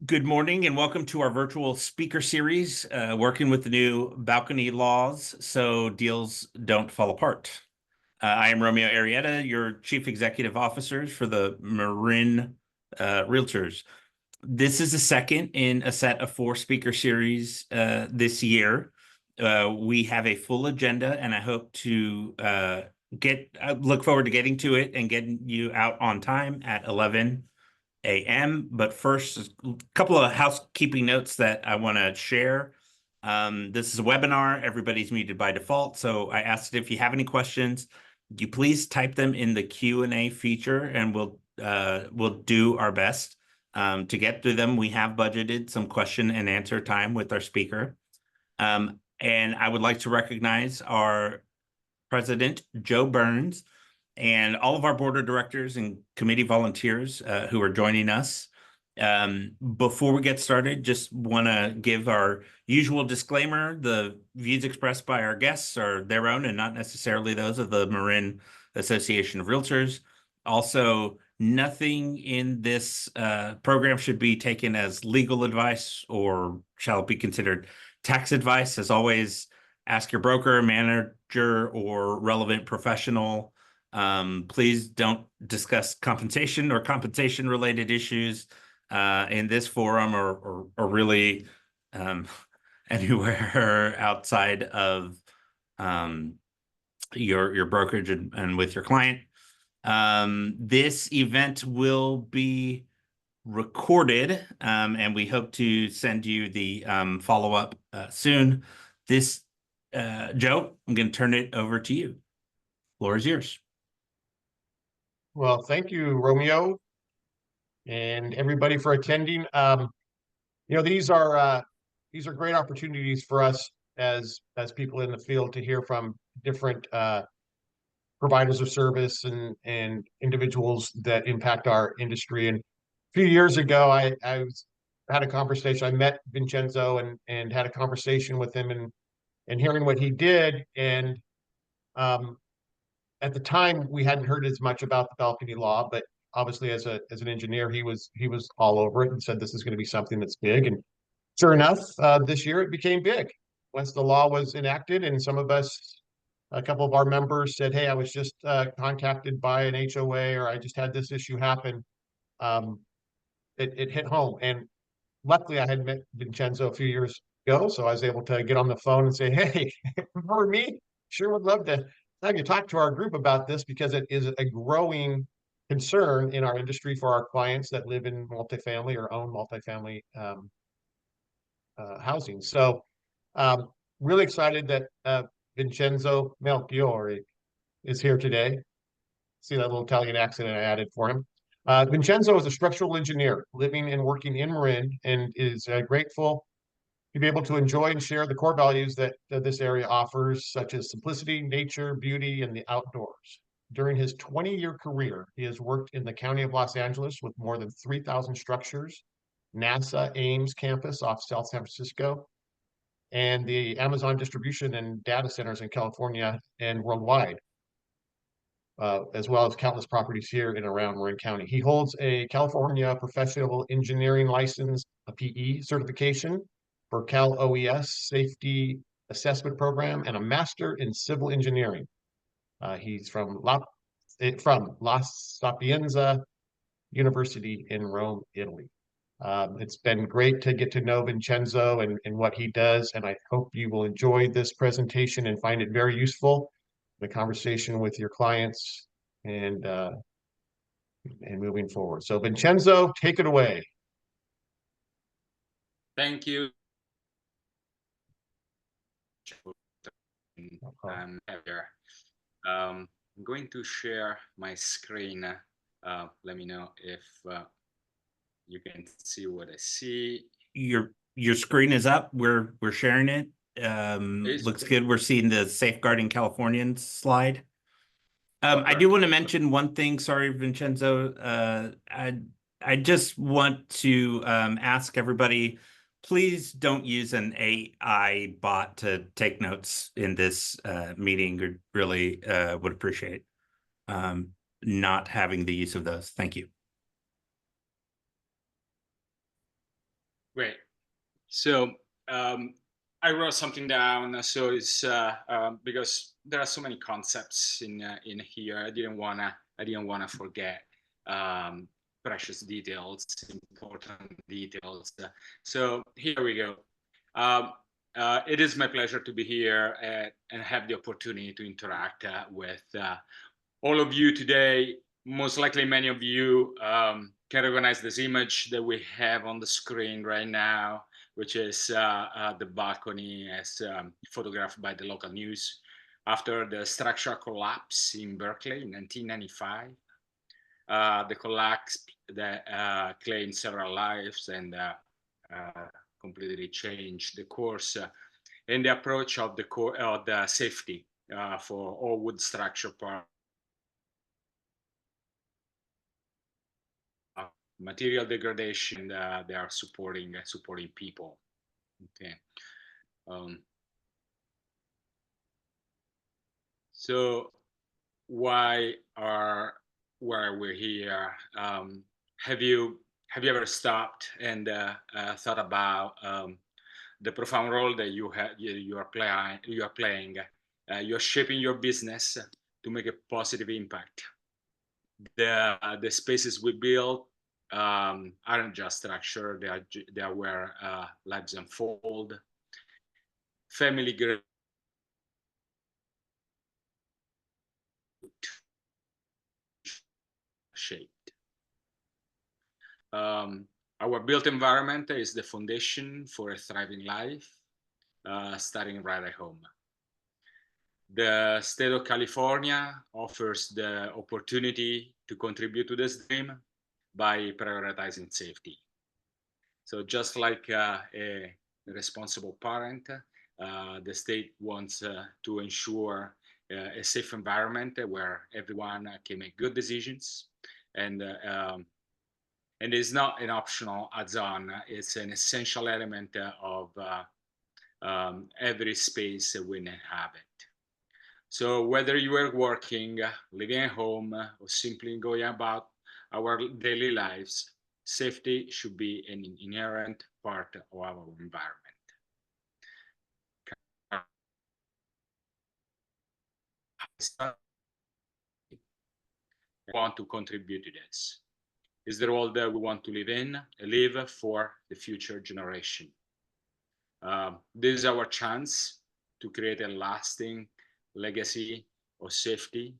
Good morning and welcome to our virtual speaker series, working with the new balcony laws so deals don't fall apart. I am Romeo Arrieta, your Chief Executive Officer for the Marin Realtors. This is the second in a set of 4 speaker series this year. We have a full agenda, and I hope to look forward to getting to it and getting you out on time at 11 a.m. But first, a couple of housekeeping notes that I want to share. This is a webinar. Everybody's muted by default. So I asked that if you have any questions, you please type them in the Q&A feature, and we'll do our best to get through them. We have budgeted some question and answer time with our speaker. And I would like to recognize our president, Joe Burns, and all of our board of directors and committee volunteers who are joining us. Before we get started, just want to give our usual disclaimer. The views expressed by our guests are their own and not necessarily those of the Marin Association of Realtors. Also, nothing in this program should be taken as legal advice or shall it be considered tax advice. As always, ask your broker, manager, or relevant professional. Please don't discuss compensation or compensation-related issues in this forum or really anywhere outside of your brokerage and with your client. This event will be recorded, and we hope to send you the follow-up soon. Joe, I'm going to turn it over to you. Floor is yours. Well, thank you, Romeo, and everybody for attending. These are great opportunities for us as people in the field to hear from different providers of service and individuals that impact our industry. And a few years ago, I had a conversation. I met Vincenzo and had a conversation with him and hearing what he did. And at the time, we hadn't heard as much about the balcony law, but obviously, as an engineer, he was all over it and said this is going to be something that's big. And sure enough, this year it became big once the law was enacted. And some of us, a couple of our members, said, "Hey, I was just contacted by an HOA, or I just had this issue happen." It hit home, and luckily, I had met Vincenzo a few years ago, so I was able to get on the phone and say, "Hey, remember me? Sure would love to have you talk to our group about this because it is a growing concern in our industry for our clients that live in multifamily or own multifamily housing." So, really excited that Vincenzo Melchiorre is here today. See that little Italian accent I added for him. Vincenzo is a structural engineer living and working in Marin and is grateful to be able to enjoy and share the core values that this area offers, such as simplicity, nature, beauty, and the outdoors. During his 20-year career, he has worked in the County of Los Angeles with more than 3,000 structures, NASA Ames campus off South San Francisco, and the Amazon distribution and data centers in California and worldwide, as well as countless properties here and around Marin County. He holds a California Professional Engineering License, a PE certification for Cal OES Safety Assessment Program, and a Master in Civil Engineering. He's from La Sapienza University in Rome, Italy. It's been great to get to know Vincenzo and what he does, and I hope you will enjoy this presentation and find it very useful, the conversation with your clients and moving forward. So Vincenzo, take it away. Thank you. I'm here. I'm going to share my screen. Let me know if you can see what I see. Your screen is up. We're sharing it. Looks good. We're seeing the Safeguarding Californians slide. I do want to mention one thing. Sorry, Vincenzo. I just want to ask everybody, please don't use an AI bot to take notes in this meeting. We really would appreciate not having the use of those. Thank you. Great. So I wrote something down. So it's because there are so many concepts in here. I didn't wanna forget precious details, important details. So here we go. Um, it is my pleasure to be here and have the opportunity to interact with all of you today. Most likely, many of you can recognize this image that we have on the screen right now, which is the balcony as photographed by the local news after the structural collapse in Berkeley in 1995. The collapse that claimed several lives and completely changed the course and the approach of the safety for all wood structure parts. Material degradation, they are supporting people. Okay. So why are we here? Have you ever stopped and thought about the profound role that you are playing? You're shaping your business to make a positive impact. The spaces we build aren't just structure; they are where lives unfold. Family grow shaped. Our built environment is the foundation for a thriving life, starting right at home. The state of California offers the opportunity to contribute to this dream by prioritizing safety. So just like a responsible parent, the state wants to ensure a safe environment where everyone can make good decisions, and it's not an optional add-on. It's an essential element of every space we inhabit. So whether you are working, living at home, or simply going about our daily lives, safety should be an inherent part of our environment. I want to contribute to this. Is the role that we want to live for the future generation. This is our chance to create a lasting legacy of safety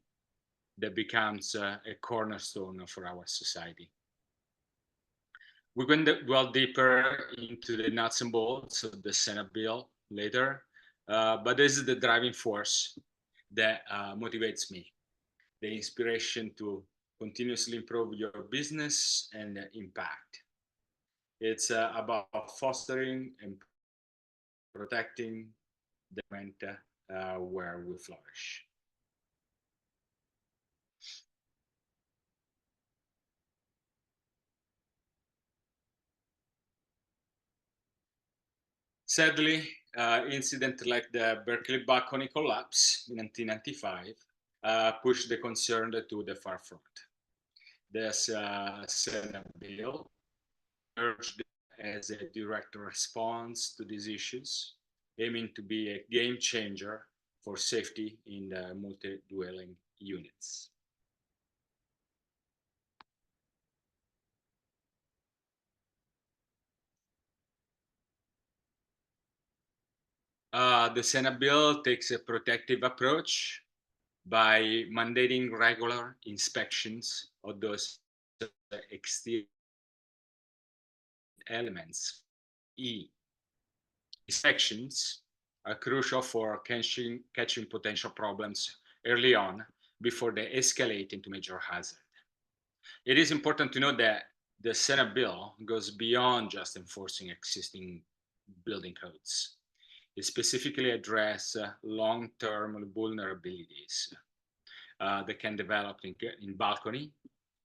that becomes a cornerstone for our society. We're going to dwell deeper into the nuts and bolts of the Senate bill later, but this is the driving force that motivates me, the inspiration to continuously improve your business and impact. It's about fostering and protecting the environment where we flourish. Sadly, incident like the Berkeley balcony collapse in 1995 pushed the concern to the forefront. This Senate bill urged as a direct response to these issues, aiming to be a game changer for safety in the multi-dwelling units. The Senate bill takes a protective approach by mandating regular inspections of those exterior elements. Inspections are crucial for catching potential problems early on before they escalate into major hazard. It is important to note that the Senate bill goes beyond just enforcing existing building codes. It specifically addresses long-term vulnerabilities that can develop in balcony,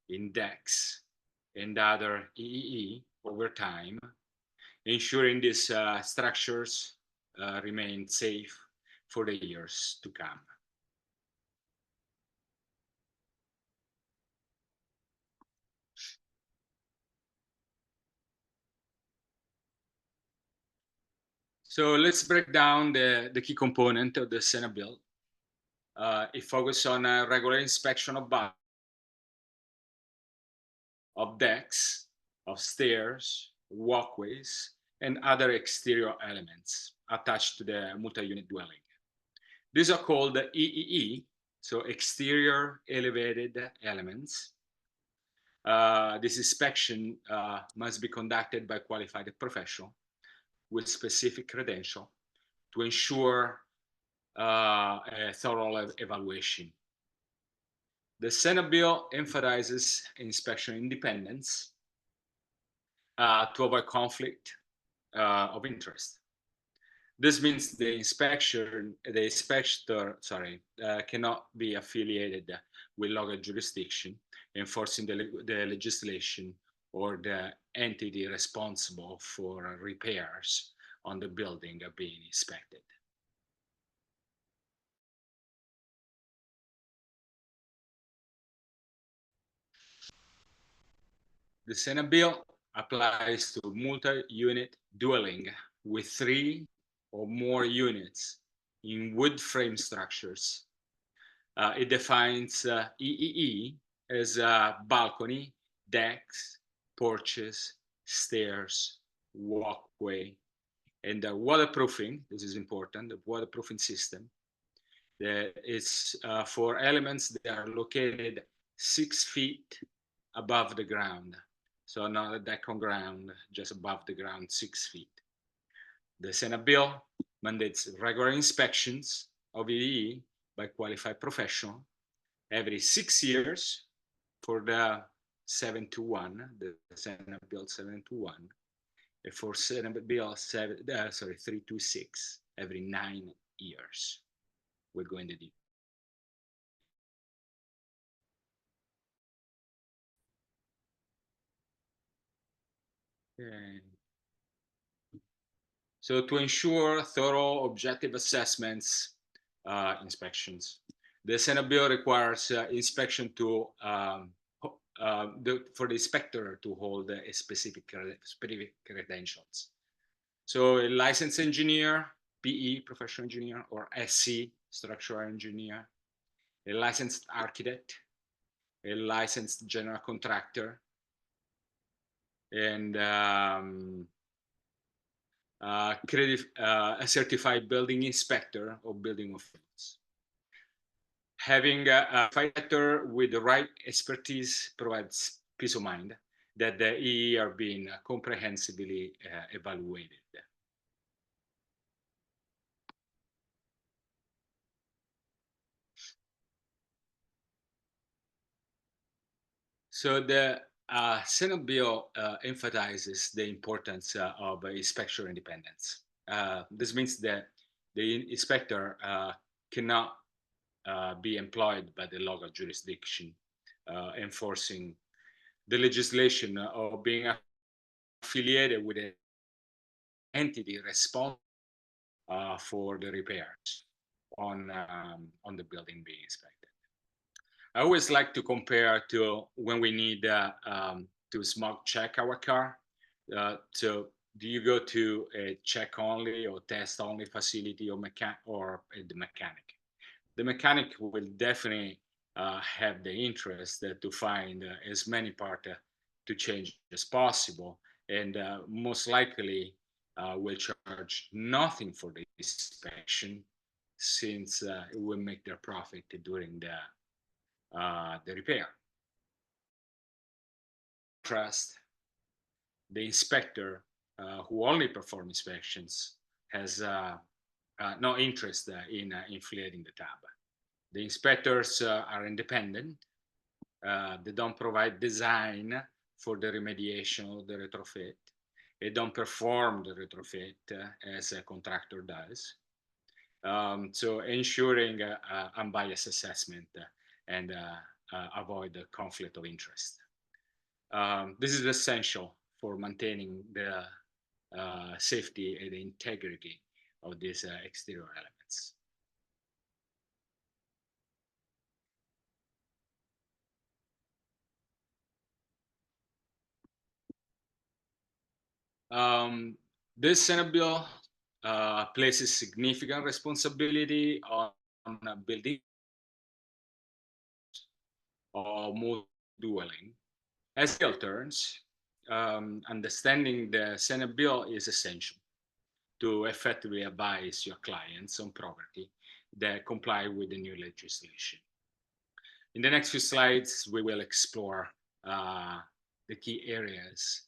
in decks, and other EEE over time, ensuring these structures remain safe for the years to come. So let's break down the key component of the Senate bill. It focuses on a regular inspection of decks, of stairs, walkways, and other exterior elements attached to the multi-unit dwelling. These are called the EEE, so exterior elevated elements. This inspection must be conducted by qualified professional with specific credential to ensure a thorough evaluation. The Senate bill emphasizes inspection independence to avoid conflict of interest. This means the inspector cannot be affiliated with local jurisdiction enforcing the legislation or the entity responsible for repairs on the building are being inspected. The Senate bill applies to multi-unit dwelling with 3 or more units in wood frame structures. It defines EEE as balcony, decks, porches, stairs, walkway, and the waterproofing. This is important, the waterproofing system. That is for elements that are located 6 feet above the ground. So not a deck on ground, just above the ground, 6 feet. The Senate bill mandates regular inspections of EE by qualified professional every 6 years for the 721, the Senate bill 721, and for Senate bill 326 every 9 years. We'll go into detail. Okay. So to ensure thorough objective assessments, inspections, the Senate bill requires inspection to for the inspector to hold a specific credentials. So a licensed engineer, PE, professional engineer, or SC, structural engineer, a licensed architect, a licensed general contractor, and a certified building inspector or building officials. Having a fighter with the right expertise provides peace of mind that the EE are being comprehensively evaluated. So the Senate bill emphasizes the importance of inspection independence. This means that the inspector cannot be employed by the local jurisdiction enforcing the legislation or being affiliated with an entity responsible for the repairs on the building being inspected. I always like to compare to when we need to smog check our car. So do you go to a check only or test only facility or the mechanic? The mechanic will definitely have the interest to find as many parts to change as possible, and most likely will charge nothing for the inspection since it will make their profit during the repair. Trust the inspector who only performs inspections has no interest in inflating the tab. The inspectors are independent. They don't provide design for the remediation or the retrofit. They don't perform the retrofit as a contractor does. So ensuring unbiased assessment and avoid the conflict of interest. This is essential for maintaining the safety and the integrity of these exterior elements. This Senate bill places significant responsibility on building or multi-dwelling. As bill turns, understanding the Senate bill is essential to effectively advise your clients on property that comply with the new legislation. In the next few slides, we will explore the key areas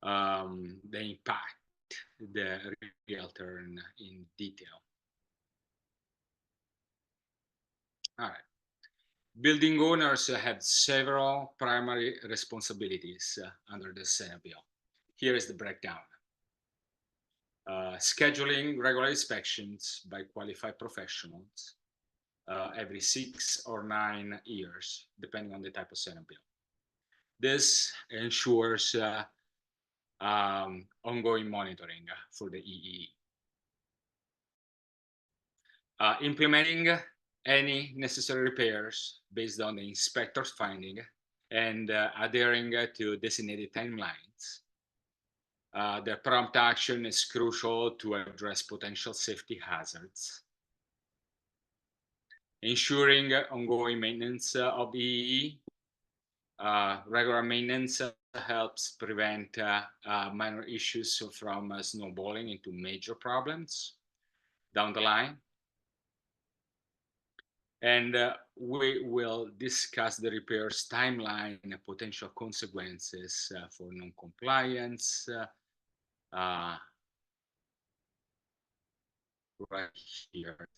that impact the real turn in detail. All right. Building owners have several primary responsibilities under the Senate bill. Here is the breakdown. Scheduling regular inspections by qualified professionals every 6 or 9 years, depending on the type of Senate bill. This ensures ongoing monitoring for the EE. Implementing any necessary repairs based on the inspector's finding and adhering to designated timelines. The prompt action is crucial to address potential safety hazards. Ensuring ongoing maintenance of EE. Regular maintenance helps prevent minor issues from snowballing into major problems down the line. And we will discuss the repairs timeline and potential consequences for non-compliance right here.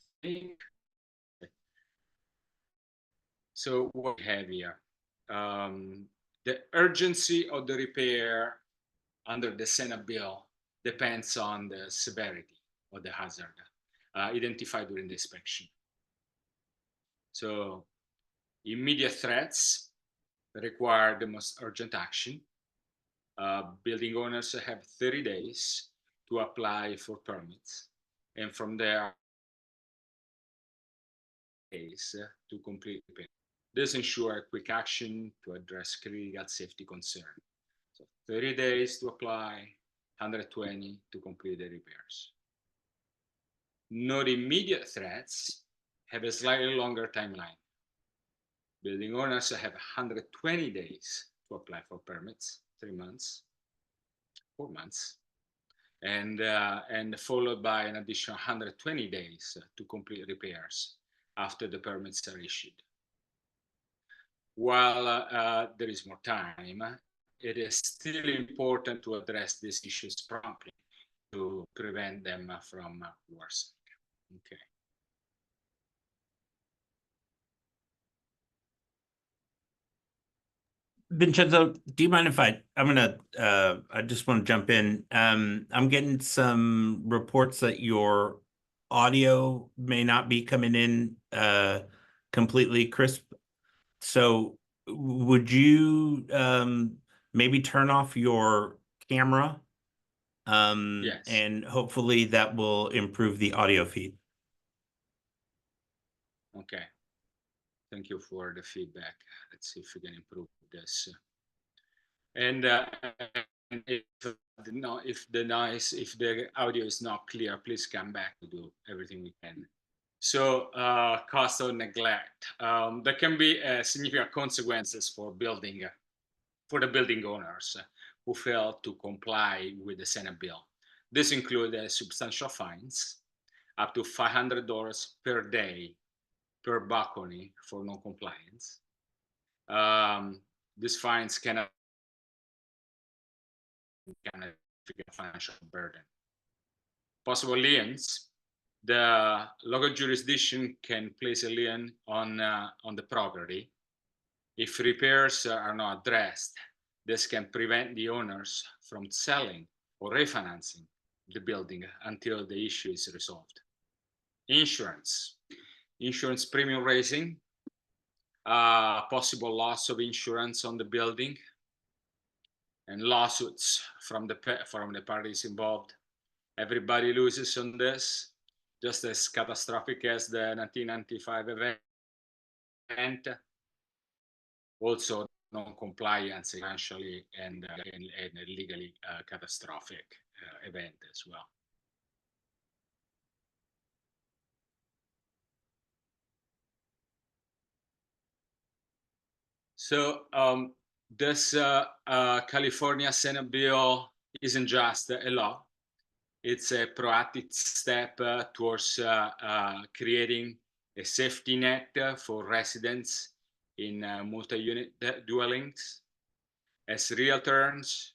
So what we have here, the urgency of the repair under the Senate bill depends on the severity of the hazard identified during the inspection. So immediate threats require the most urgent action. Building owners have 30 days to apply for permits, and from there, days to complete repair. This ensures quick action to address critical safety concerns. So 30 days to apply, 120 to complete the repairs. Not immediate threats have a slightly longer timeline. Building owners have 120 days to apply for permits, 3 months, 4 months, and followed by an additional 120 days to complete repairs after the permits are issued. While there is more time, it is still important to address these issues promptly to prevent them from worsening. Okay. Vincenzo, do you mind if I just want to jump in. I'm getting some reports that your audio may not be coming in completely crisp. So would you maybe turn off your camera? Yes. And hopefully that will improve the audio feed. Okay. Thank you for the feedback. Let's see if we can improve this. And if the audio is not clear, please come back to do everything we can. So cost of neglect. There can be significant consequences for the building owners who fail to comply with the Senate bill. This includes substantial fines, up to $500 per day per balcony for non-compliance. These fines can have a financial burden. Possible liens. The local jurisdiction can place a lien on the property. If repairs are not addressed, this can prevent the owners from selling or refinancing the building until the issue is resolved. Insurance premium raising, possible loss of insurance on the building, and lawsuits from the parties involved. Everybody loses on this, just as catastrophic as the 1995 event. Also, non-compliance financially and legally catastrophic event as well. So this California Senate bill isn't just a law. It's a proactive step towards creating a safety net for residents in multi-unit dwellings. As realtors,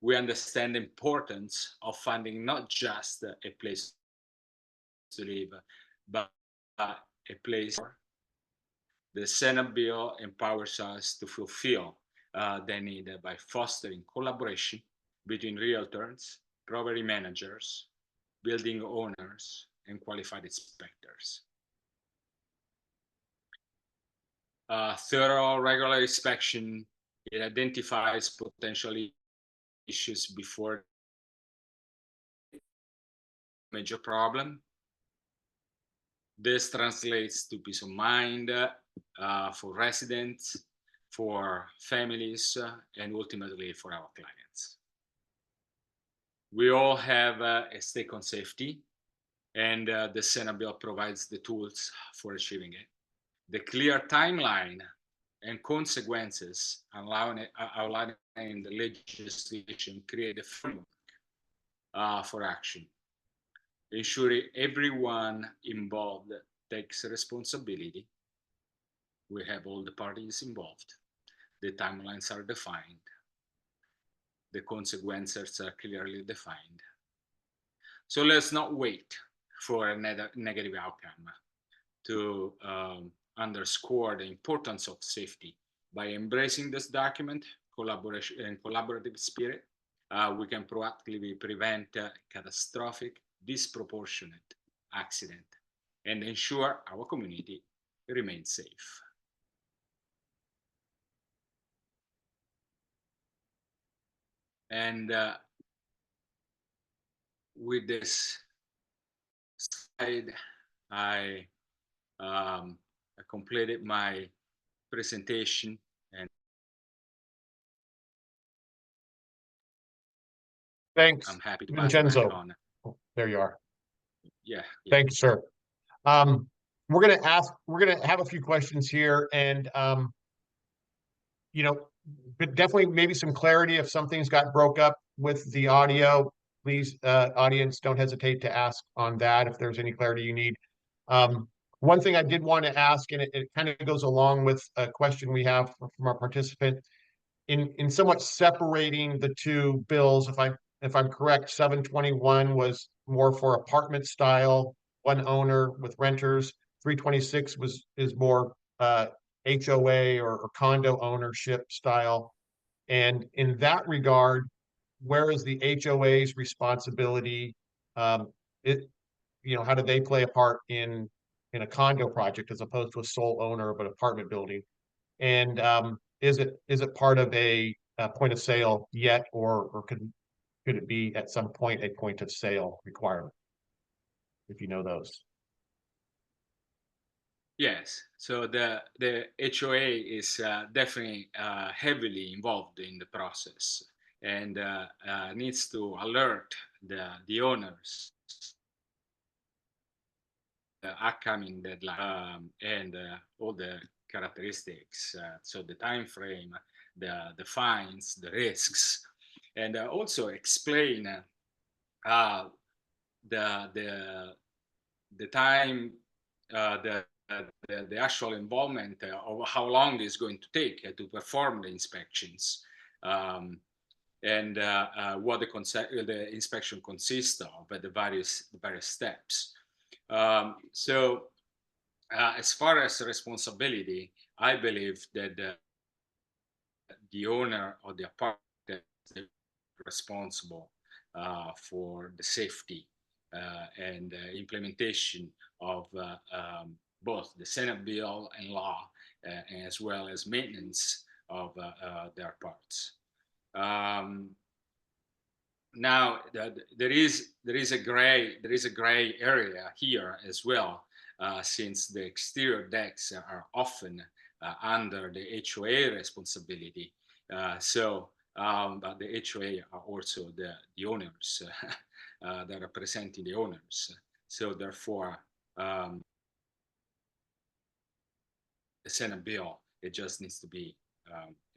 we understand the importance of finding not just a place to live, but a place. The Senate bill empowers us to fulfill the need by fostering collaboration between realtors, property managers, building owners, and qualified inspectors. Thorough regular inspection, it identifies potential issues before major problem. This translates to peace of mind for residents, for families, and ultimately for our clients. We all have a stake on safety, and the Senate bill provides the tools for achieving it. The clear timeline and consequences outlined in the legislation create a framework for action, ensuring everyone involved takes responsibility. We have all the parties involved. The timelines are defined. The consequences are clearly defined. So let's not wait for a negative outcome to underscore the importance of safety. By embracing this document, collaboration and collaborative spirit, we can proactively prevent catastrophic, disproportionate accident and ensure our community remains safe. And with this slide, I completed my presentation, and Thanks, I'm happy to pass it back Vincenzo. on. Oh, there you are. Yeah. Thank you, sir. We're gonna have a few questions here, and but definitely maybe some clarity if something's got broke up with the audio. Please, audience, don't hesitate to ask on that if there's any clarity you need. One thing I did want to ask, and it kind of goes along with a question we have from our participant, in somewhat separating the two bills, if I'm correct, 721 was more for apartment style, one owner with renters. 326 is more HOA or condo ownership style. And in that regard, where is the HOA's responsibility? How do they play a part in a condo project as opposed to a sole owner of an apartment building? And is it part of a point of sale yet, or could it be at some point a point of sale requirement? If you know those. Yes, so the HOA is definitely heavily involved in the process and needs to alert the owners the upcoming deadline and all the characteristics. So the time frame, the fines, the risks, and also explain the time, the actual involvement of how long it's going to take to perform the inspections, and what the inspection consists of, the various steps. So as far as responsibility, I believe that the owner of the apartment is responsible for the safety and implementation of both the Senate bill and law, as well as maintenance of their parts. Now there is a gray area here as well, since the exterior decks are often under the HOA responsibility. So but the HOA are also the owners that are representing the owners. So therefore, the Senate bill, it just needs to be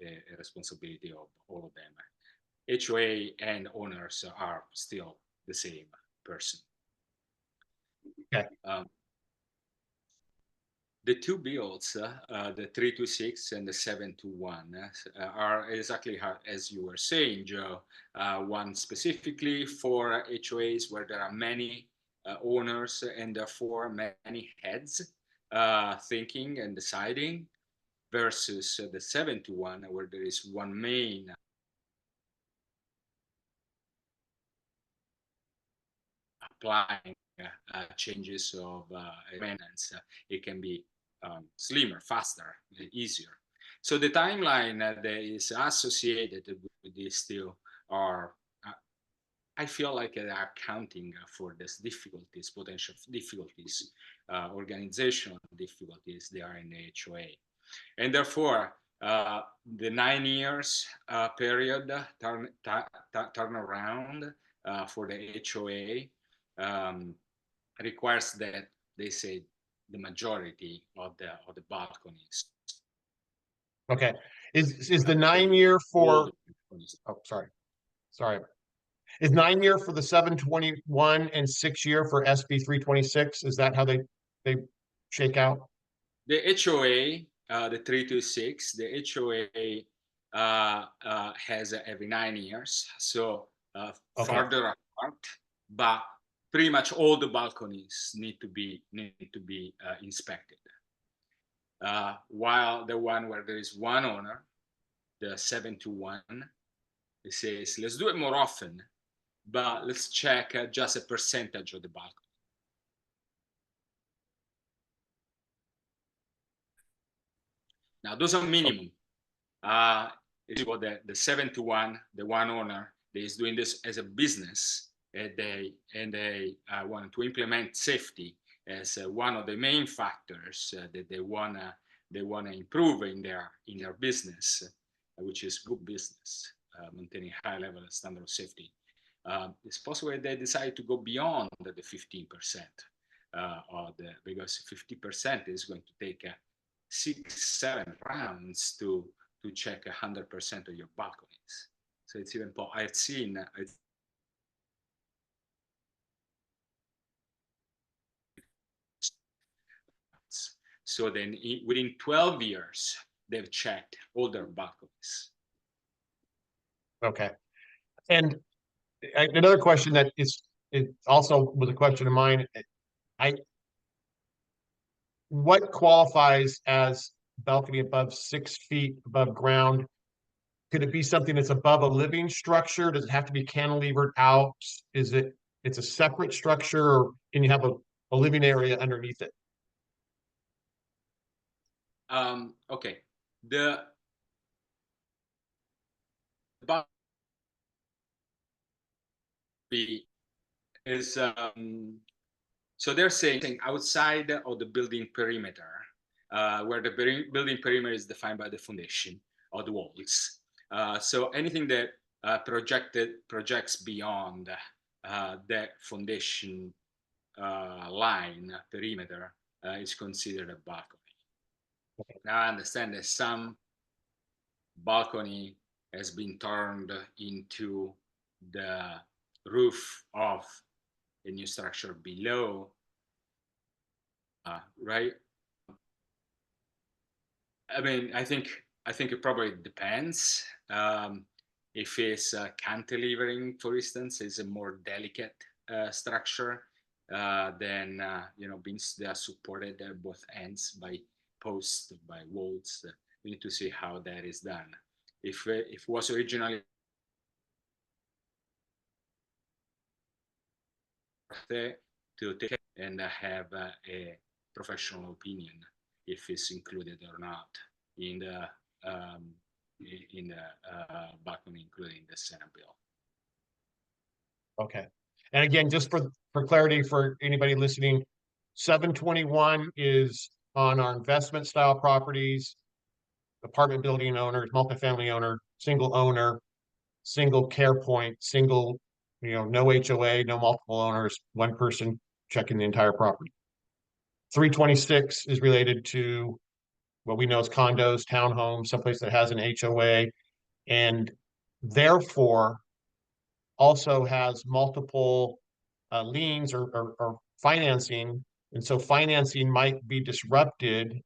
a responsibility of all of them. HOA and owners are still the same person. Okay. The two bills, the 326 and the 721, are exactly as you were saying, Joe. One specifically for HOAs where there are many owners and therefore many heads thinking and deciding, versus the 721 where there is one main applying changes of maintenance. It can be slimmer, faster, easier. So the timeline that is associated with this still are, I feel like they are accounting for these difficulties, potential difficulties, organizational difficulties they are in the HOA. And therefore, the 9 years period turnaround for the HOA requires that they say the majority of the balconies. Okay. Is the 9 year for, oh, sorry. Is 9 year for the 721 and 6 year for SB 326? Is that how they shake out? The HOA, the 326, the HOA has every 9 years, so further apart, but pretty much all the balconies need to be inspected. While the one where there is one owner, the 721, it says let's do it more often, but let's check just a percentage of the balcony. Now those are minimum. It's what the 721, the one owner, is doing this as a business, and they want to implement safety as one of the main factors that they wanna improve in their business, which is good business, maintaining high level of standard of safety. It's possible that they decide to go beyond the 15% because 50% is going to take 6-7 rounds to check 100% of your balconies. So it's even I've seen so then within 12 years they've checked all their balconies. Okay. And another question that it also was a question of mine. What qualifies as balcony above 6 feet above ground? Could it be something that's above a living structure? Does it have to be cantilevered out? It's a separate structure, or can you have a living area underneath it? Okay. The balcony is so they're saying outside of the building perimeter, where the building perimeter is defined by the foundation or the walls. So anything that projects beyond that foundation line perimeter is considered a balcony. Okay. Now I understand that some balcony has been turned into the roof of a new structure below, right? I mean, I think it probably depends. If it's cantilevering, for instance, is a more delicate structure, then means they are supported at both ends by posts, by walls. We need to see how that is done. If it was originally to take and have a professional opinion if it's included or not in the balcony, including the Senate bill. Okay. And again, just for clarity for anybody listening, 721 is on our investment style properties, apartment building owners, multifamily owner, single owner. single care point, single, no HOA, no multiple owners, one person checking the entire property. 326 is related to what we know as condos, townhomes, someplace that has an HOA, and therefore also has multiple liens or financing. And so financing might be disrupted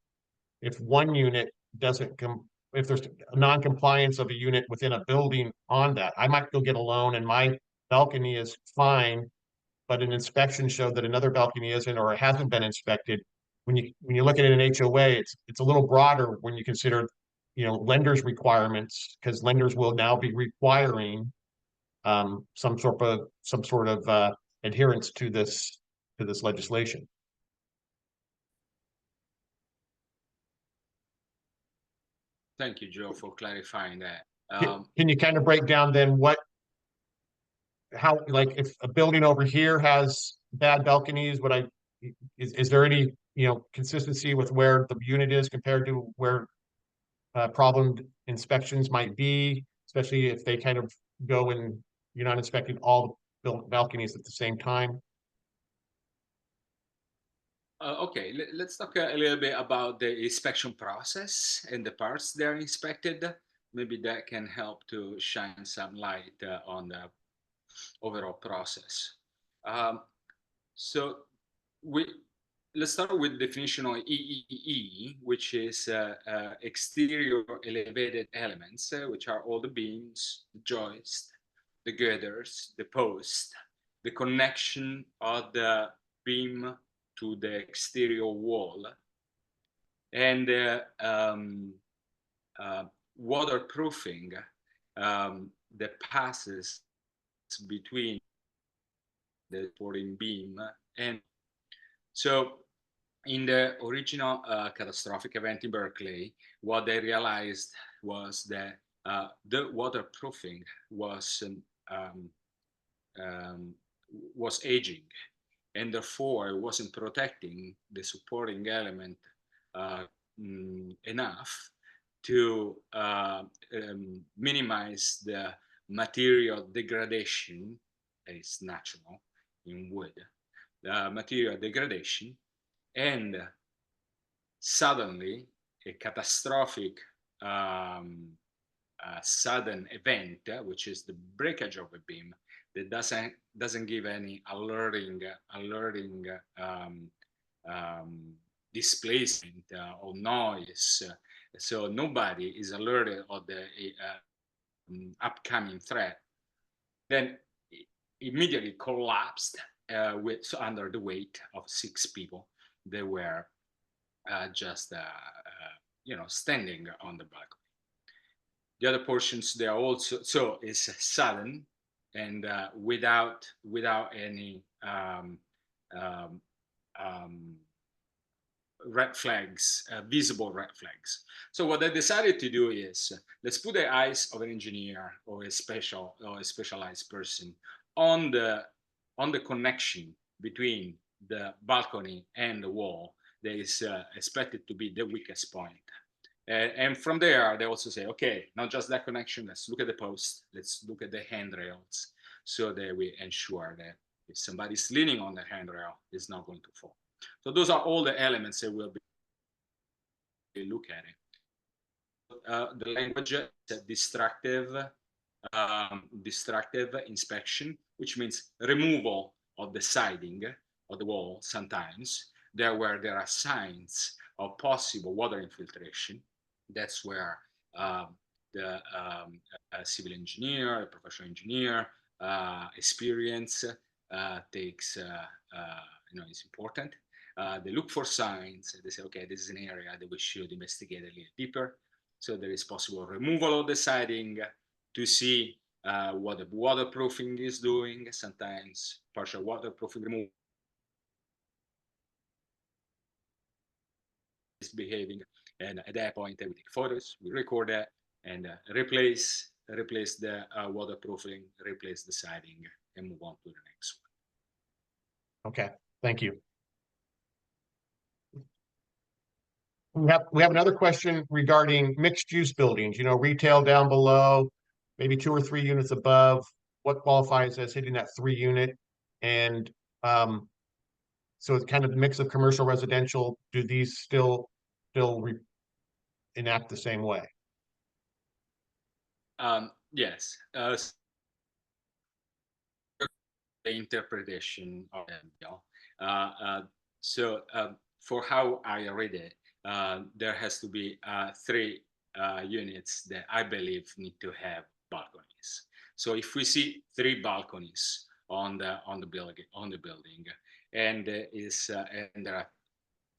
if one unit doesn't come, if there's a non-compliance of a unit within a building on that. I might go get a loan and my balcony is fine, but an inspection showed that another balcony isn't or it hasn't been inspected. When you look at an HOA, it's a little broader when you consider, lenders' requirements, because lenders will now be requiring some sort of adherence to this legislation. Thank you, Joe, for clarifying that. Can you kind of break down then how, like, if a building over here has bad balconies, is there any, consistency with where the unit is compared to where problem inspections might be, especially if they kind of go and you're not inspecting all the balconies at the same time? Okay, let's talk a little bit about the inspection process and the parts that are inspected. Maybe that can help to shine some light on the overall process. So let's start with the definition of EEE, which is exterior elevated elements, which are all the beams, the joists, the girders, the post, the connection of the beam to the exterior wall, and waterproofing that passes between the supporting beam. And so in the original catastrophic event in Berkeley, what they realized was that the waterproofing was aging, and therefore it wasn't protecting the supporting element enough to minimize the material degradation that is natural in wood, the material degradation, and suddenly a catastrophic sudden event, which is the breakage of a beam, that doesn't give any alerting displacement or noise, so nobody is alerted of the upcoming threat. Then immediately collapsed under the weight of 6 people. They were just standing on the balcony. The other portions, they are also, so it's sudden and without any red flags, visible red flags. So what I decided to do is, let's put the eyes of an engineer or a specialized person on the connection between the balcony and the wall that is expected to be the weakest point. And from there, they also say, okay, not just that connection, let's look at the post, let's look at the handrails, so that we ensure that if somebody's leaning on the handrail, it's not going to fall. So those are all the elements that we'll be looking at. The language is a destructive inspection, which means removal of the siding of the wall. Sometimes where there are signs of possible water infiltration. That's where the civil engineer, a professional engineer, experience takes, is important. They look for signs. They say, okay, this is an area that we should investigate a little deeper. So there is possible removal of the siding to see what the waterproofing is doing. Sometimes partial waterproofing removal is behaving. And at that point, we take photos, we record that, and replace the waterproofing, replace the siding, and move on to the next one. Okay, thank you. We have another question regarding mixed use buildings, retail down below, maybe 2 or 3 units above, what qualifies as hitting that 3 unit? And so it's kind of a mix of commercial, residential. Do these still enact the same way? Yes. The interpretation of the bill. For how I read it, there has to be 3 units that I believe need to have balconies. So if we see 3 balconies on the building, and there are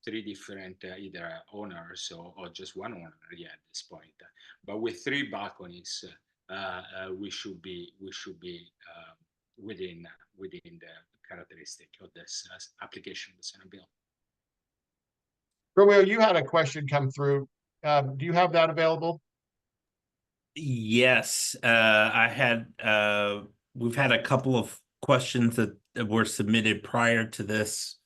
3 different either owners or just one owner at this point, but with 3 balconies, we should be within the characteristic of this application of the Senate bill. Romeo, you had a question come through. Do you have that available? Yes, we've had a couple of questions that were submitted prior to this.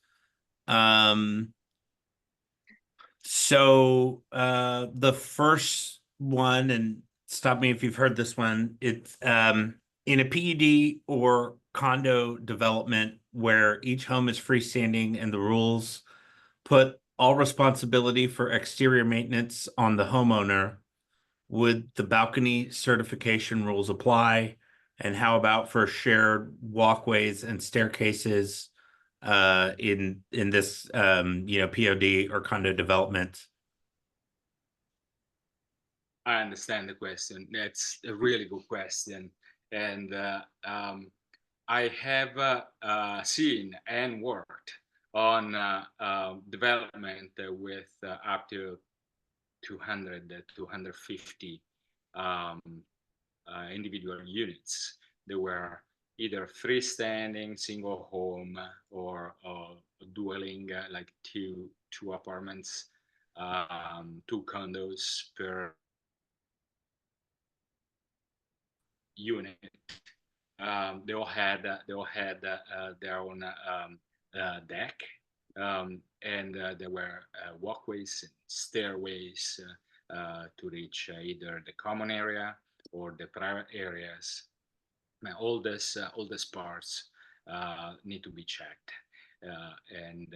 So the first one, and stop me if you've heard this one, it's in a PUD or condo development where each home is freestanding and the rules put all responsibility for exterior maintenance on the homeowner, would the balcony certification rules apply? And how about for shared walkways and staircases in this POD or condo development? I understand the question. That's a really good question, and I have seen and worked on development with up to 200 to 250 individual units. They were either freestanding single home or dwelling, like two apartments, 2 condos per unit. They all had their own deck, and there were walkways and stairways to reach either the common area or the private areas. Now, all this parts need to be checked, and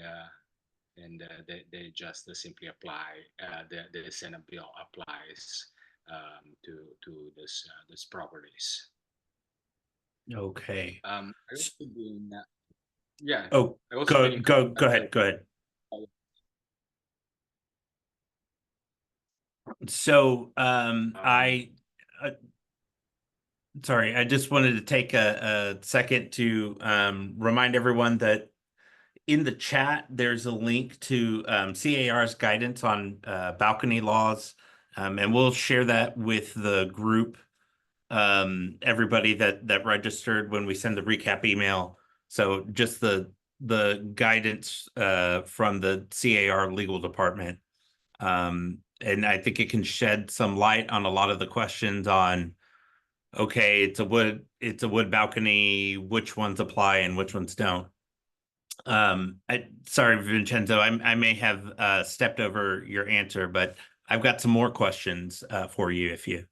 they just simply apply. The Senate bill applies to this properties. Okay. I also been, yeah. Oh, I also been go ahead. Go ahead. So sorry, I just wanted to take a second to remind everyone that in the chat, there's a link to CAR's guidance on balcony laws, and we'll share that with the group, everybody that registered when we send the recap email. So just the guidance from the CAR legal department. And I think it can shed some light on a lot of the questions on, okay, it's a wood balcony, which ones apply and which ones don't. Sorry, Vincenzo, I may have stepped over your answer, but I've got some more questions for you if you.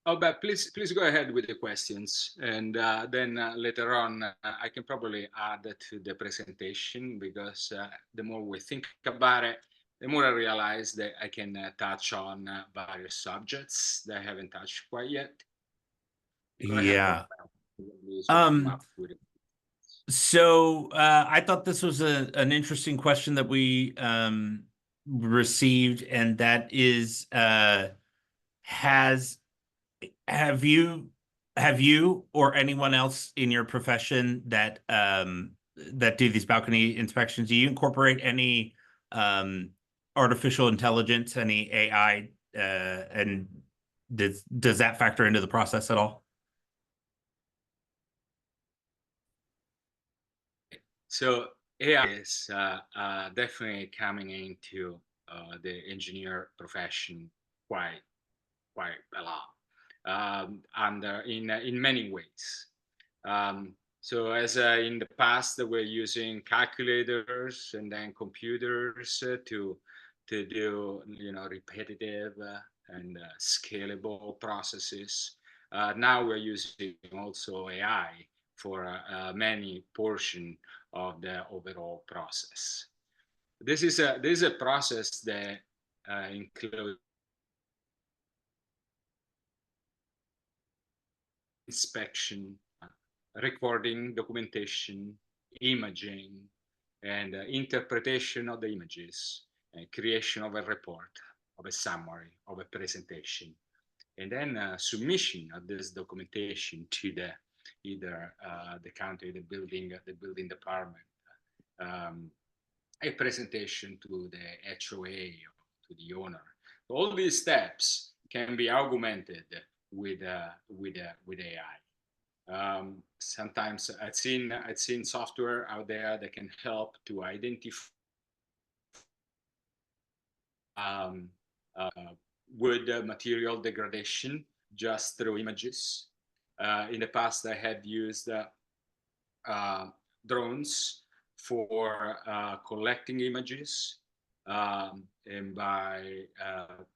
Oh, but please go ahead with the questions, and then later on I can probably add to the presentation, because the more we think about it, the more I realize that I can touch on various subjects that I haven't touched quite yet. Go Yeah. ahead, So I thought this was an interesting question that we received, and that is, have you or anyone else in your profession that do these balcony inspections, do you incorporate any artificial intelligence, any AI, and does that factor into the process at all? So AI is definitely coming into the engineer profession quite a lot, and in many ways. So as in the past, we're using calculators and then computers to do repetitive and scalable processes. Now we're using also AI for many portion of the overall process. This is a process that includes inspection, recording, documentation, imaging, and interpretation of the images, and creation of a report, of a summary, of a presentation, and then submission of this documentation to the either the county, the building department, a presentation to the HOA or to the owner. All these steps can be augmented with AI. Sometimes I've seen software out there that can help to identify wood material degradation just through images. In the past, I had used drones for collecting images. And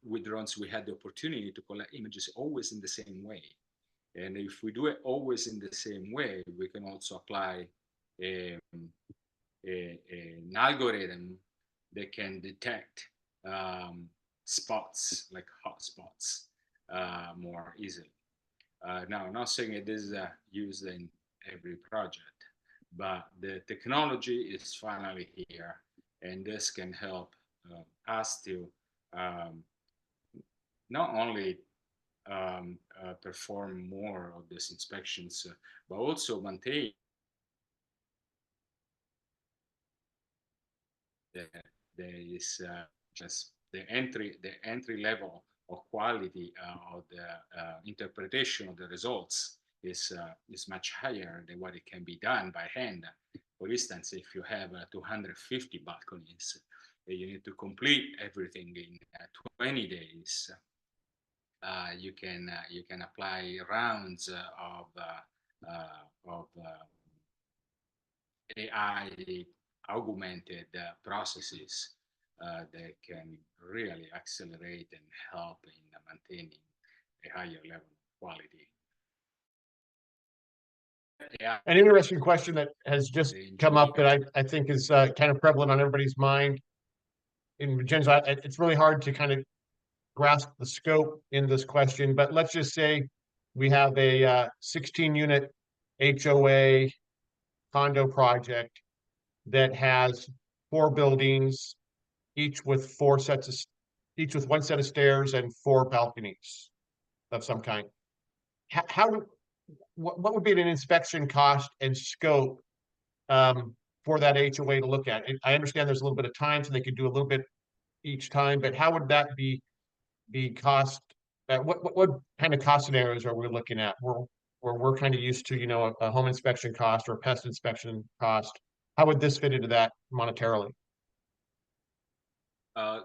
with drones, we had the opportunity to collect images always in the same way. And if we do it always in the same way, we can also apply an algorithm that can detect spots, like hot spots, more easily. Now, I'm not saying it is used in every project, but the technology is finally here, and this can help us to not only perform more of these inspections, but also maintain there is just the entry level of quality of the interpretation of the results is much higher than what it can be done by hand. For instance, if you have 250 balconies, you need to complete everything in 20 days. You can apply rounds of AI augmented processes that can really accelerate and help in maintaining a higher level of quality. An interesting question that has just come up that I think is kind of prevalent on everybody's mind. In Vincenzo, it's really hard to kind of grasp the scope in this question, but let's just say we have a 16-unit HOA condo project that has 4 buildings, each with one set of stairs and 4 balconies of some kind. What would be an inspection cost and scope for that HOA to look at? I understand there's a little bit of time, so they could do a little bit each time, but how would that be cost? What kind of cost scenarios are we looking at? We're kind of used to, a home inspection cost or a pest inspection cost. How would this fit into that monetarily?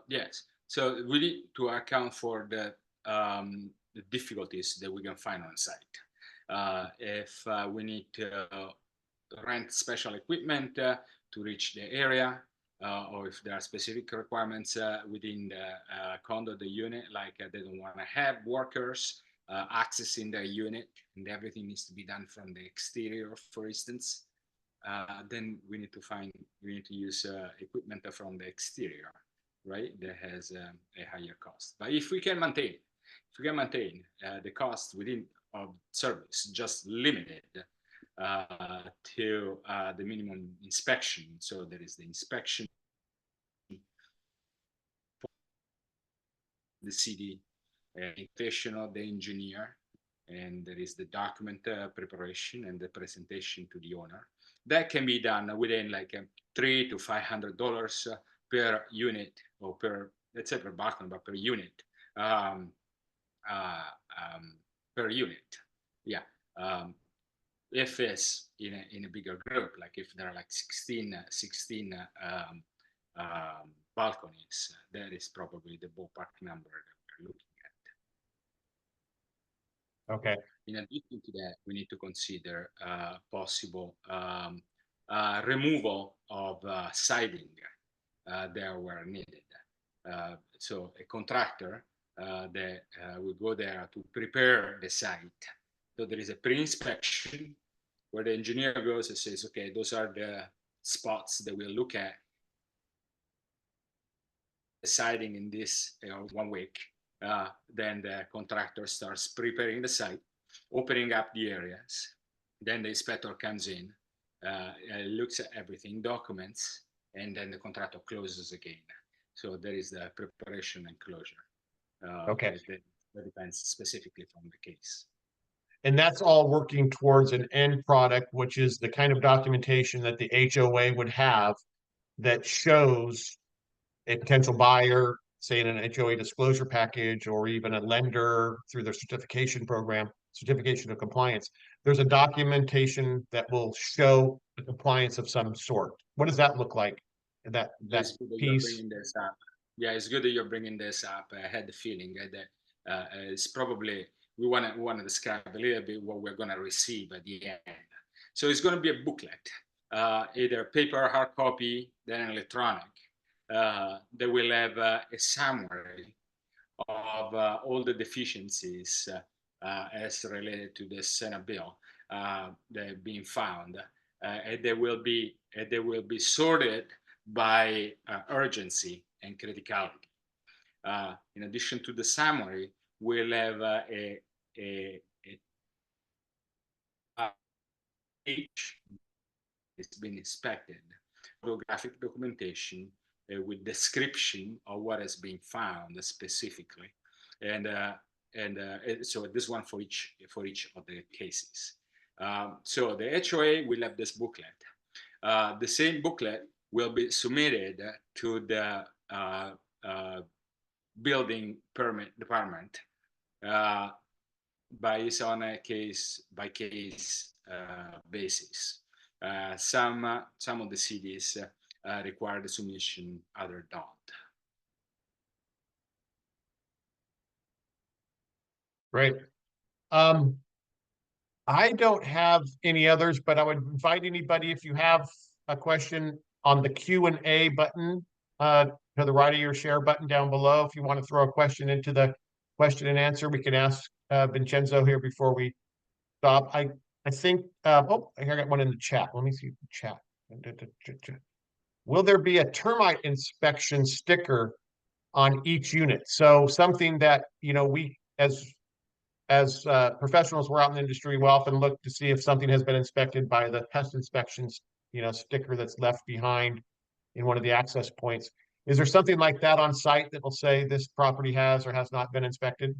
Yes. So we need to account for the difficulties that we can find on site. If we need to rent special equipment to reach the area, or if there are specific requirements within the condo, the unit, like they don't want to have workers accessing the unit, and everything needs to be done from the exterior, for instance, then we need to use equipment from the exterior, right? That has a higher cost. But if we can maintain the cost within of service, just limited to the minimum inspection. So there is the inspection, the CD, invitation of the engineer, and there is the document preparation and the presentation to the owner. That can be done within like $300 to $500 per unit, or per, let's say per balcony, but per unit. Per unit, yeah. If it's in a bigger group, like if there are like 16 balconies, that is probably the ballpark number that we're looking at. Okay. In addition to that, we need to consider possible removal of siding there where needed. So a contractor that will go there to prepare the site So there is a pre-inspection where the engineer goes and says, okay, those are the spots that we'll look at, deciding in this 1 week. Then the contractor starts preparing the site, opening up the areas. Then the inspector comes in, looks at everything, documents, and then the contractor closes again. So there is the preparation and closure. Okay. That depends specifically from the case. And that's all working towards an end product, which is the kind of documentation that the HOA would have that shows a potential buyer, say in an HOA disclosure package, or even a lender through their certification program, certification of compliance. There's a documentation that will show the compliance of some sort. What does that look like? That It's good that you're piece. bringing this up. Yeah, it's good that you're bringing this up. I had the feeling that it's probably we want to describe a little bit what we're going to receive at the end. So it's going to be a booklet, either paper, hard copy, then electronic. That will have a summary of all the deficiencies as related to the Senate bill that have been found, and they will be sorted by urgency and criticality. In addition to the summary, we'll have a page that's been inspected, photographic documentation with description of what has been found specifically, and so this one for each of the cases. So the HOA will have this booklet. The same booklet will be submitted to the building permit department on a case by case basis. Some of the cities require the submission, others don't. Great. I don't have any others, but I would invite anybody, if you have a question, on the Q&A button to the right of your share button down below. If you want to throw a question into the question and answer, we can ask Vincenzo here before we stop. I think, oh, I got one in the chat. Let me see the chat. Will there be a termite inspection sticker on each unit? So something that, we as professionals, we're out in the industry, we often look to see if something has been inspected by the pest inspections, sticker that's left behind in one of the access points. Is there something like that on site that will say this property has or has not been inspected?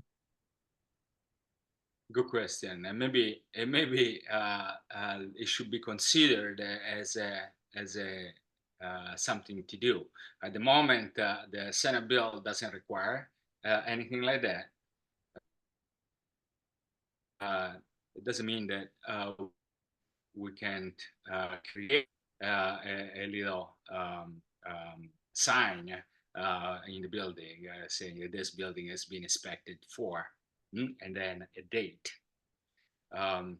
Good question. And maybe it should be considered as something to do. At the moment, the Senate bill doesn't require anything like that. It doesn't mean that we can't create a little sign in the building saying that this building has been inspected for, and then a date. That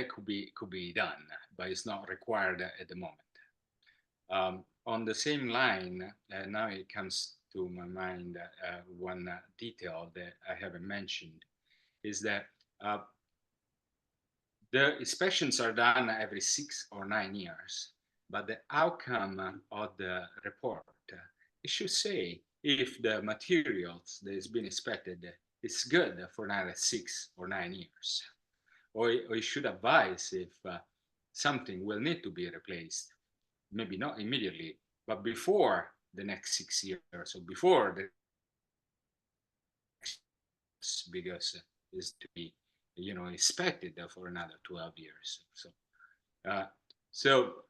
could be done, but it's not required at the moment. On the same line, now it comes to my mind one detail that I haven't mentioned, is that the inspections are done every 6 or 9 years, but the outcome of the report, it should say if the materials that has been inspected is good for another 6 or 9 years, or it should advise if something will need to be replaced, maybe not immediately, but before the next 6 years, or before the because it's to be inspected for another 12 years. So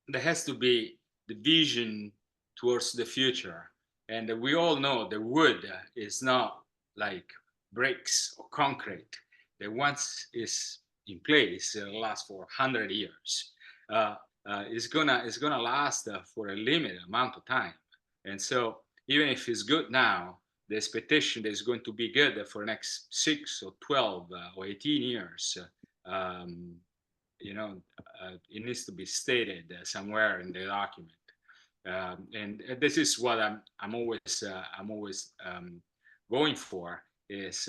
there has to be the vision towards the future, and we all know the wood is not like bricks or concrete that once is in place it'll last for 100 years. It's gonna last for a limited amount of time, and so even if it's good now, the expectation that is going to be good for the next 6 or 12 or 18 years, it needs to be stated somewhere in the document. And this is what I'm always going for, is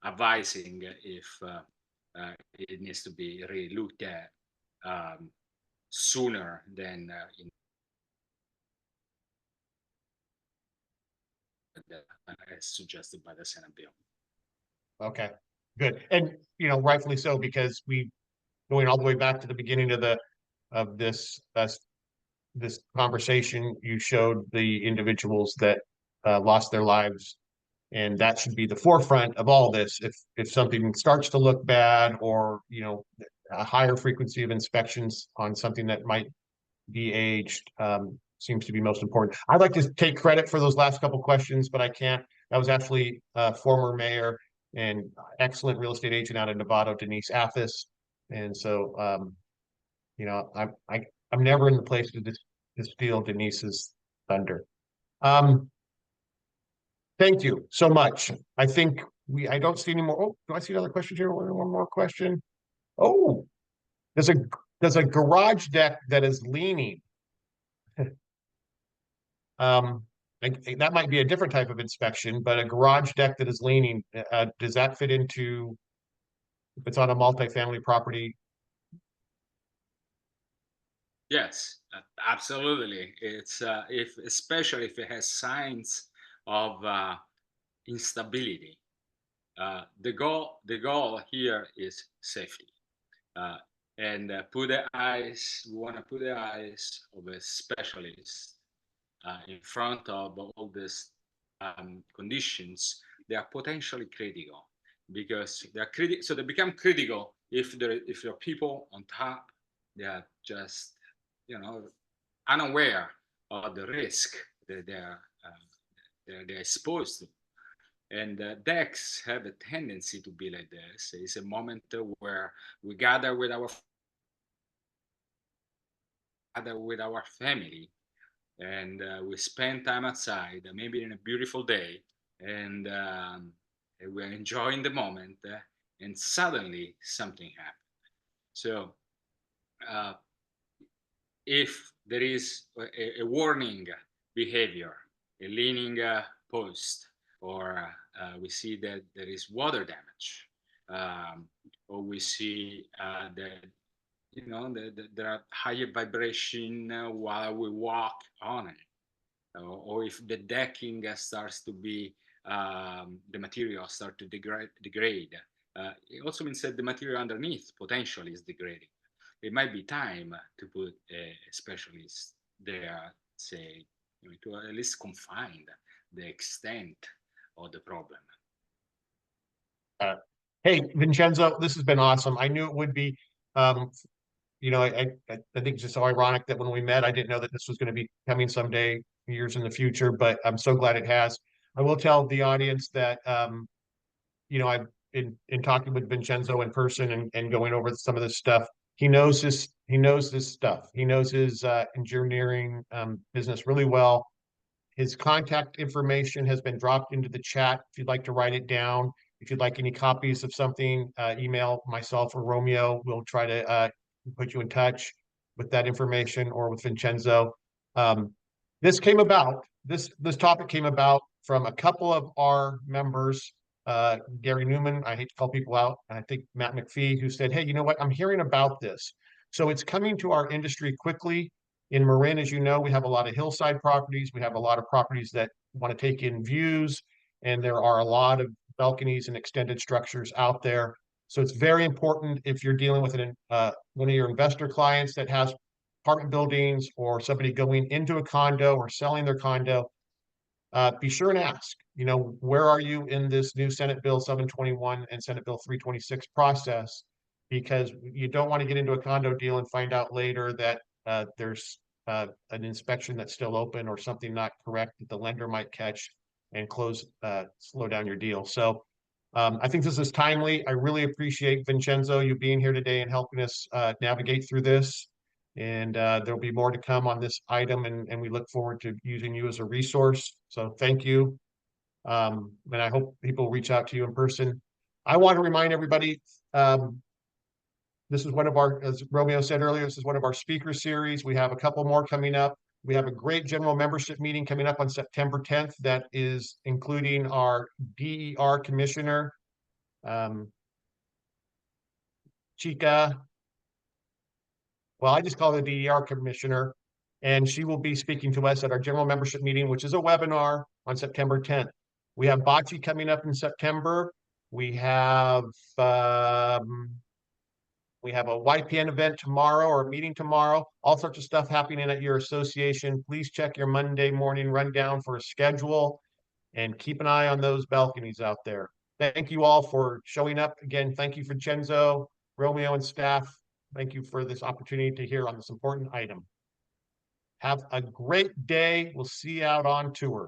advising if it needs to be really looked at sooner than as suggested by the Senate bill. Okay, good. And, rightfully so, because going all the way back to the beginning of this conversation, you showed the individuals that lost their lives, and that should be the forefront of all this. If something starts to look bad, or a higher frequency of inspections on something that might be aged, seems to be most important. I'd like to take credit for those last couple questions, but I can't. That was actually former mayor and excellent real estate agent out of Nevada, Denise Athis. And so, I'm never in the place to steal Denise's thunder. Thank you so much. I think I don't see any more. Oh, do I see another question here? One more question. Oh, there's a garage deck that is leaning. That might be a different type of inspection, but a garage deck that is leaning, does that fit into, if it's on a multifamily property? Yes, absolutely. It's especially if it has signs of instability. The goal here is safety, and we want to put the eyes of a specialist in front of all these conditions. They are potentially critical because they are critical. So they become critical if there are people on top. They are just unaware of the risk that they're exposed to. And decks have a tendency to be like this. It's a moment where we gather with our family, and we spend time outside, maybe in a beautiful day, and we're enjoying the moment, and suddenly something happens. So if there is a warning behavior, a leaning post, or we see that there is water damage, or we see that there are higher vibration while we walk on it, or if the decking starts to be the material start to degrade. It also means that the material underneath potentially is degrading. It might be time to put a specialist there, say, to at least confine the extent of the problem. Hey, Vincenzo, this has been awesome. I knew it would be. I think it's just so ironic that when we met, I didn't know that this was going to be coming someday, years in the future, but I'm so glad it has. I will tell the audience that, I've in talking with Vincenzo in person and going over some of this stuff. He knows this stuff. He knows his engineering business really well. His contact information has been dropped into the chat. If you'd like to write it down, if you'd like any copies of something, email myself or Romeo. We'll try to put you in touch with that information, or with Vincenzo. This topic came about from a couple of our members, Gary Newman, I hate to call people out, and I think Matt McPhee, who said, hey, you know what, I'm hearing about this. So it's coming to our industry quickly. In Marin, as you know, we have a lot of hillside properties. We have a lot of properties that want to take in views, and there are a lot of balconies and extended structures out there. So it's very important, if you're dealing with one of your investor clients that has apartment buildings, or somebody going into a condo or selling their condo, be sure and ask, where are you in this new Senate Bill 721 and Senate Bill 326 process? Because you don't want to get into a condo deal and find out later that there's an inspection that's still open, or something not correct that the lender might catch and slow down your deal. So I think this is timely. I really appreciate, Vincenzo, you being here today and helping us navigate through this. And there'll be more to come on this item, and we look forward to using you as a resource. So thank you. And I hope people reach out to you in person. I want to remind everybody, this is one of our, as Romeo said earlier, this is one of our speaker series. We have a couple more coming up. We have a great general membership meeting coming up on September 10th that is including our DER commissioner, Chica. Well, I just call her the DER commissioner, and she will be speaking to us at our general membership meeting, which is a webinar on September 10th. We have Bocce coming up in September. We have a YPN event tomorrow, or a meeting tomorrow. All sorts of stuff happening at your association. Please check your Monday morning rundown for a schedule, and keep an eye on those balconies out there. Thank you all for showing up. Again, thank you, Vincenzo, Romeo, and staff. Thank you for this opportunity to hear on this important item. Have a great day. We'll see you out on tour.